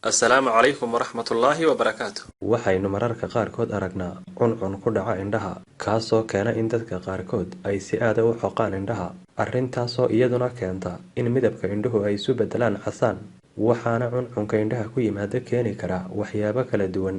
السلام عليكم ورحمة الله وبركاته. waxaynu mararka qaarkood aragnaa cuncun ku dhaca indhaha kaasoo keena in dadka qaarkood ay si aad u xoqaan indhaha arrintaasoo iyaduna keenta in midabka indhuhu ay isu bedelaan casaan waxaana cuncunka indhaha ku yimaada keeni kara waxyaabo kala duwan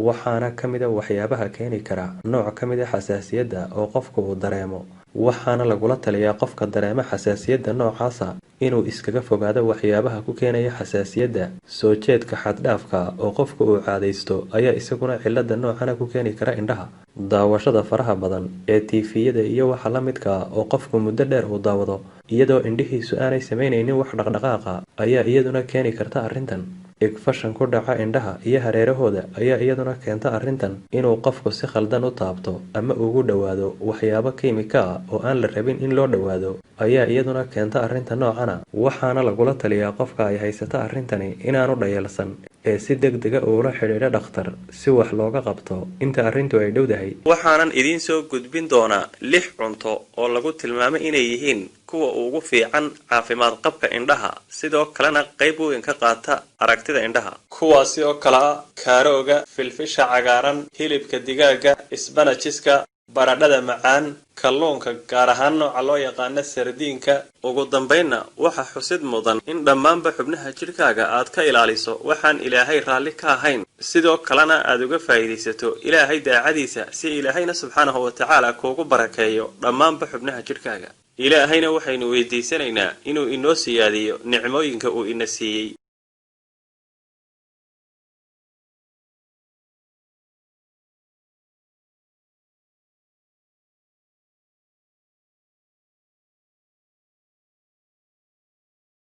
waxaana kamid ah waxyaabaha keeni kara nooc kamid ah xasaasiyadda oo qofku uu dareemo waxaana lagula taliyaa qofka dareema xasaasiyadda noocaasa inuu iskaga fogaado waxyaabaha ku keenaya xasaasiyadda soo jeedka xad dhaafka oo qofku uu caadaysto ayaa isaguna cilada noocana ku keeni kara indhaha daawashada faraha badan ee tiifiyada iyo waxa la midka oo qofku muddo dheer uu daawado iyadoo indhihiisu aanay sameynaynin wax dhaqdhaqaaqa ayaa iyaduna keeni karta arrintan igfashan ku dhaca indhaha iyo hareerahooda ayaa iyaduna keenta arrintan inuu qofku si khaldan u taabto ama ugu dhawaado waxyaabo kiimika ah oo aan la rabin in loo dhawaado ayaa iyaduna keenta arrinta noocana waxaana lagula taliyaa qofka ay haysata arrintani inaanu dhayalsan ee si degdega uula xidhiidha dhakhtar si wax looga qabto inta arrintu ay dhowdahay waxaanan idiin soo gudbin doonaa 6 cunto oo lagu tilmaamay inay yihiin kuwa ugu fiican caafimaad qabka indhaha sidoo kalena qayb weyn ka qaata aragtida indhaha kuwaasi oo kala ah kaarooga filfisha cagaaran hilibka digaaga isbanajiska baradhada macaan kalluunka gaar ahaan nooca loo yaqaan sardiinka ugu dambeynna waxa xusid mudan in dhammaanba xubnaha jirkaaga aad ka ilaaliso waxaan ilaahay raalli ka ahayn sidoo kalena aad uga faa'iideysato ilaahay daacadiisa si ilaahayna subxaanahu wa ta'aala kuugu barakeeyo dhammaanba xubnaha jirkaaga ilaahayna waxaynu weydiisanaynaa inuu inoo siyaadiyo nicmooyinka uu ina siiyey